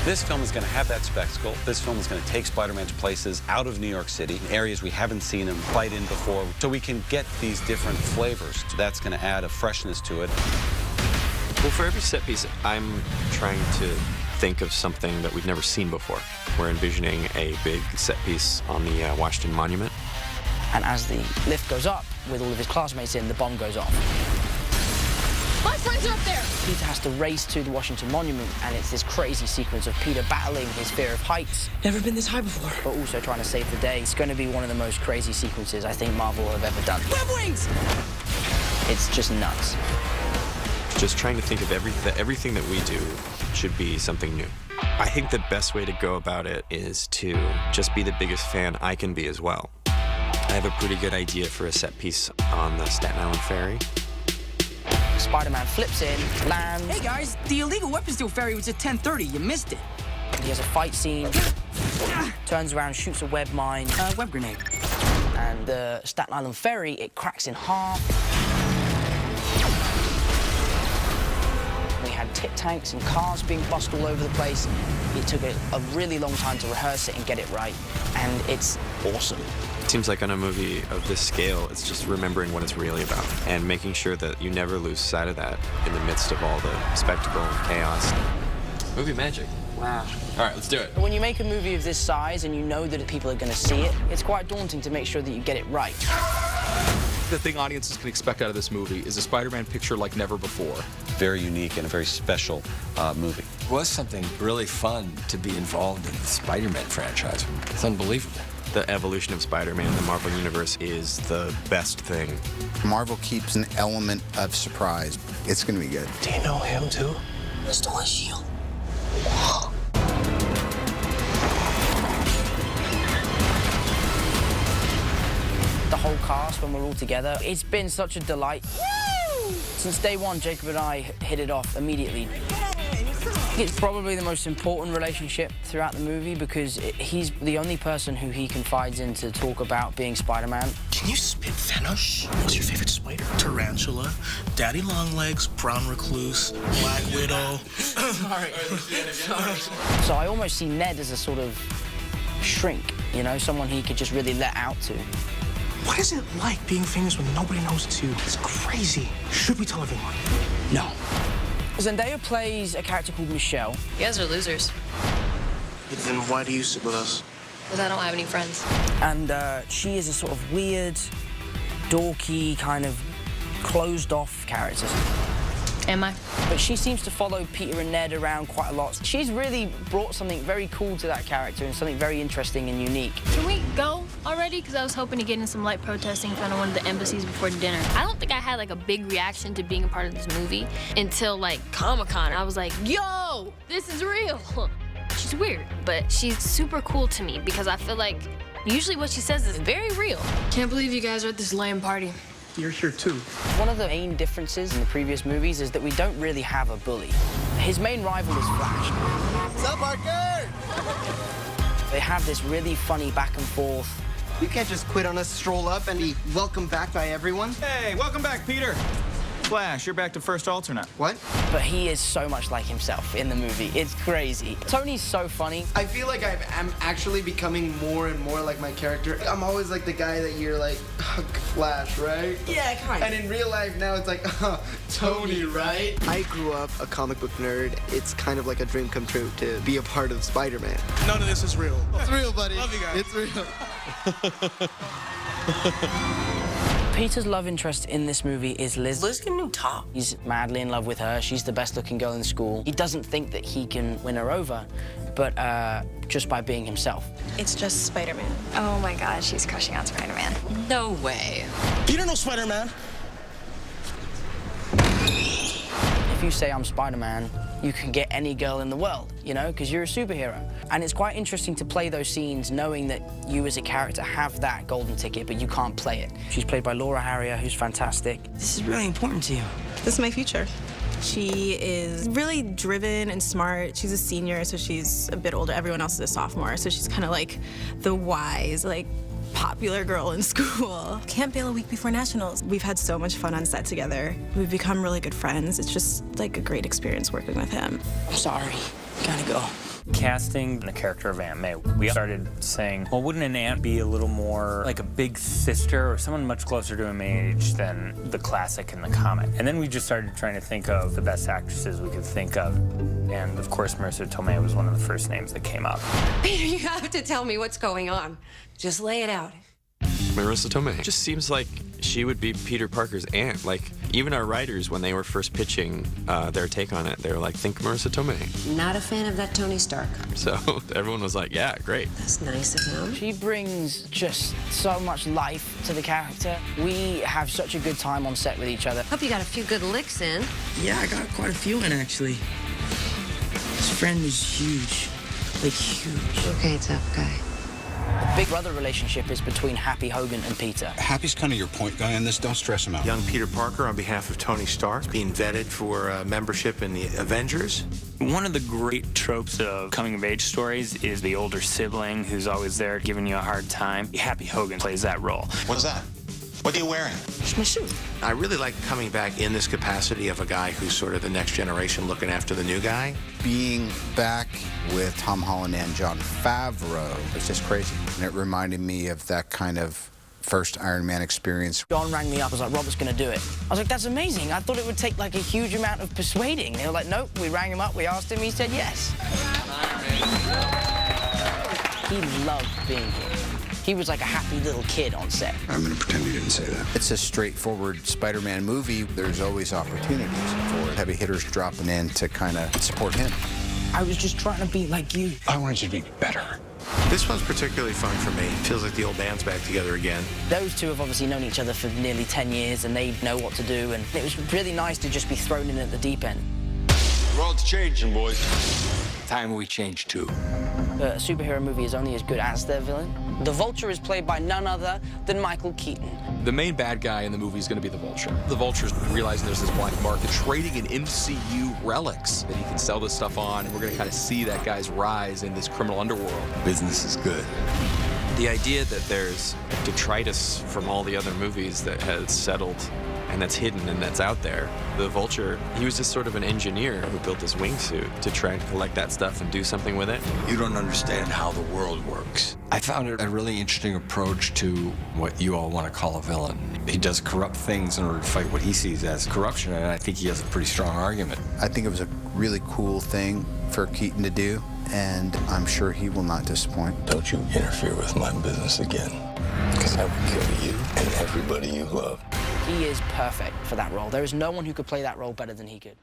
This film is going to have that spectacle. This film is going to take Spider-Man to places out of New York City, areas we haven't seen him fight in before, so we can get these different flavors. That's going to add a freshness to it. Well, for every set piece, I'm trying to think of something that we've never seen before. We're envisioning a big set piece on the Washington Monument. And as the lift goes up, with all of his classmates in, the bomb goes off. My friends are up there! Peter has to race to the Washington Monument, and it's this crazy sequence of Peter battling his fear of heights. Never been this high before. But also trying to save the day. It's going to be one of the most crazy sequences I think Marvel have ever done. Web wings! It's just nuts. Just trying to think of everything that we do should be something new. I think the best way to go about it is to just be the biggest fan I can be as well. I have a pretty good idea for a set piece on the Staten Island ferry. Spider-Man flips in, lands. Hey guys, the illegal weapons deal ferry was at 10:30. You missed it. He has a fight scene, turns around, shoots a web mine. Web grenade. And the Staten Island ferry, it cracks in half. We had tip tanks and cars being bussed all over the place. It took a really long time to rehearse it and get it right, and it's awesome. It seems like on a movie of this scale, it's just remembering what it's really about and making sure that you never lose sight of that in the midst of all the spectacle and chaos. Movie magic. Wow. All right, let's do it. When you make a movie of this size and you know that people are going to see it, it's quite daunting to make sure that you get it right. The thing audiences can expect out of this movie is a Spider-Man picture like never before. Very unique and a very special movie. It was something really fun to be involved in the Spider-Man franchise. It's unbelievable. The evolution of Spider-Man, the Marvel Universe, is the best thing. Marvel keeps an element of surprise. It's going to be good. Do you know him, too? Stole his shield. The whole cast, when we're all together, it's been such a delight. Woo! Since day one, Jacob and I hit it off immediately. It's probably the most important relationship throughout the movie because he's the only person who he confides in to talk about being Spider-Man. Can you spit venom? What's your favorite spider? Tarantula, Daddy Longlegs, Brown Recluse, Black Widow. Sorry. So I almost see Ned as a sort of shrink, you know, someone he could just really let out to. What is it like being famous when nobody knows it's you? It's crazy. Should we tell everyone? No. Zendaya plays a character called Michelle. You guys are losers. Then why do you sit with us? Because I don't have any friends. And she is a sort of weird, dorky, kind of closed-off character. Am I? But she seems to follow Peter and Ned around quite a lot. She's really brought something very cool to that character and something very interesting and unique. Can we go already? Because I was hoping to get in some light protesting in front of one of the embassies before dinner. I don't think I had like a big reaction to being a part of this movie until like Comic-Con. I was like, yo, this is real. She's weird, but she's super cool to me because I feel like usually what she says is very real. Can't believe you guys are at this lame party. You're here too. One of the main differences in the previous movies is that we don't really have a bully. His main rival is Flash. What's up, Parker? They have this really funny back and forth. You can't just quit on us, stroll up, and be welcomed back by everyone. Hey, welcome back, Peter. Flash, you're back to first alternate. What? But he is so much like himself in the movie. It's crazy. Tony's so funny. I feel like I'm actually becoming more and more like my character. I'm always like the guy that you're like, Flash, right? Yeah, kind of. And in real life now it's like, Tony, right? I grew up a comic book nerd. It's kind of like a dream come true to be a part of Spider-Man. None of this is real. It's real, buddy. Love you guys. It's real. Peter's love interest in this movie is Liz. Liz get a new top. He's madly in love with her. She's the best-looking girl in school. He doesn't think that he can win her over, but just by being himself. It's just Spider-Man. Oh my God, she's crushing on Spider-Man. No way. Peter knows Spider-Man. If you say I'm Spider-Man, you can get any girl in the world, you know, because you're a superhero. And it's quite interesting to play those scenes knowing that you as a character have that golden ticket, but you can't play it. She's played by Laura Harrier, who's fantastic. This is really important to you. This is my future. She is really driven and smart. She's a senior, so she's a bit older. Everyone else is a sophomore, so she's kind of like the wise, like, popular girl in school. Can't bail a week before nationals. We've had so much fun on set together. We've become really good friends. It's just like a great experience working with him. I'm sorry. Gotta go. Casting the character of Aunt May, we started saying, well, wouldn't an aunt be a little more like a big sister or someone much closer to an age than the classic in the comic? And then we just started trying to think of the best actresses we could think of. And of course, Marissa Tomei was one of the first names that came up. Peter, you have to tell me what's going on. Just lay it out. Marissa Tomei just seems like she would be Peter Parker's aunt. Like, even our writers, when they were first pitching their take on it, they were like, think Marissa Tomei. Not a fan of that Tony Stark. So everyone was like, yeah, great. That's nice of him. She brings just so much life to the character. We have such a good time on set with each other. Hope you got a few good licks in. Yeah, I got quite a few in, actually. His friend is huge. Like, huge. Okay, tough guy. The big brother relationship is between Happy Hogan and Peter. Happy's kind of your point guy in this. Don't stress him out. Young Peter Parker, on behalf of Tony Stark, being vetted for membership in the Avengers. One of the great tropes of coming-of-age stories is the older sibling who's always there giving you a hard time. Happy Hogan plays that role. What's that? What are you wearing? It's my suit. I really like coming back in this capacity of a guy who's sort of the next generation looking after the new guy. Being back with Tom Holland and Jon Favreau was just crazy. And it reminded me of that kind of first Iron Man experience. John rang me up, was like, Robert's gonna do it. I was like, that's amazing. I thought it would take like a huge amount of persuading. They were like, nope, we rang him up, we asked him, he said yes. He loved being here. He was like a happy little kid on set. I'm going to pretend you didn't say that. It's a straightforward Spider-Man movie. There's always opportunities for heavy hitters dropping in to kind of support him. I was just trying to be like you. I wanted you to be better. This one's particularly fun for me. Feels like the old band's back together again. Those two have obviously known each other for nearly 10 years, and they know what to do, and it was really nice to just be thrown in at the deep end. The world's changing, boys. Time we change, too. A superhero movie is only as good as their villain. The Vulture is played by none other than Michael Keaton. The main bad guy in the movie is going to be the Vulture. The Vulture's realizing there's this black market, trading in MCU relics that he can sell this stuff on, and we're going to kind of see that guy's rise in this criminal underworld. Business is good. The idea that there's detritus from all the other movies that has settled and that's hidden and that's out there. The Vulture, he was just sort of an engineer who built this wingsuit to try and collect that stuff and do something with it. You don't understand how the world works. I found it a really interesting approach to what you all want to call a villain. He does corrupt things in order to fight what he sees as corruption, and I think he has a pretty strong argument. I think it was a really cool thing for Keaton to do, and I'm sure he will not disappoint. Don't you interfere with my business again, because I will kill you and everybody you love. He is perfect for that role. There is no one who could play that role better than he could.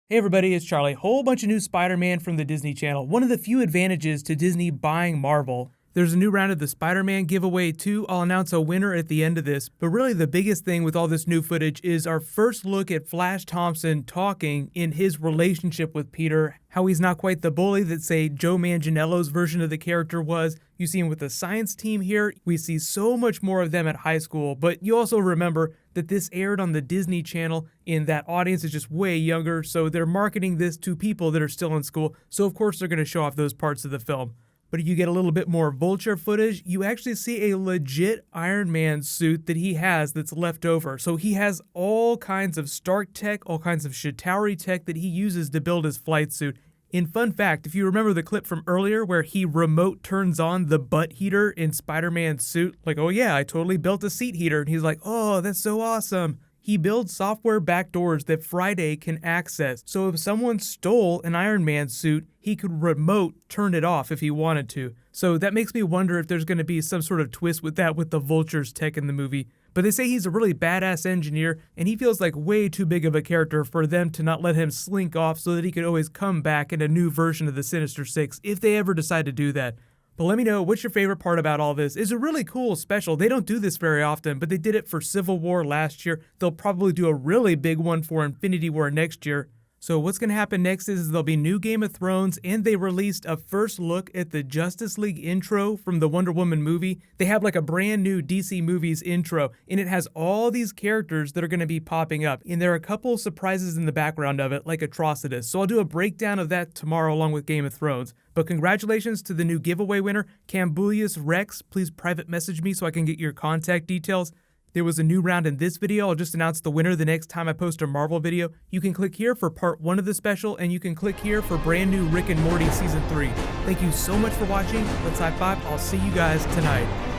Hey everybody, it's Charlie. Whole bunch of new Spider-Man from the Disney Channel. One of the few advantages to Disney buying Marvel. There's a new round of the Spider-Man giveaway too. I'll announce a winner at the end of this. But really the biggest thing with all this new footage is our first look at Flash Thompson talking in his relationship with Peter. How he's not quite the bully that, say, Joe Manganiello's version of the character was. You see him with the science team here. We see so much more of them at high school. But you also remember that this aired on the Disney Channel, and that audience is just way younger. So they're marketing this to people that are still in school. So of course they're going to show off those parts of the film. But you get a little bit more Vulture footage. You actually see a legit Iron Man suit that he has that's left over. So he has all kinds of Stark tech, all kinds of Chitauri tech that he uses to build his flight suit. In fun fact, if you remember the clip from earlier where he remote turns on the butt heater in Spider-Man's suit, like, oh yeah, I totally built a seat heater. And he's like, oh, that's so awesome. He builds software backdoors that Friday can access. So if someone stole an Iron Man suit, he could remote turn it off if he wanted to. So that makes me wonder if there's going to be some sort of twist with that with the Vulture's tech in the movie. But they say he's a really badass engineer, and he feels like way too big of a character for them to not let him slink off so that he could always come back in a new version of the Sinister Six if they ever decide to do that. But let me know, what's your favorite part about all this? It's a really cool special. They don't do this very often, but they did it for Civil War last year. They'll probably do a really big one for Infinity War next year. So what's going to happen next is there'll be new Game of Thrones, and they released a first look at the Justice League intro from the Wonder Woman movie. They have like a brand new DC Movies intro, and it has all these characters that are going to be popping up. And there are a couple surprises in the background of it, like Atrocitus. So I'll do a breakdown of that tomorrow along with Game of Thrones. But congratulations to the new giveaway winner, Cambulius Rex. Please private message me so I can get your contact details. There was a new round in this video. I'll just announce the winner the next time I post a Marvel video. You can click here for part 1 of the special, and you can click here for brand new Rick and Morty Season 3. Thank you so much for watching. Let's high five. I'll see you guys tonight.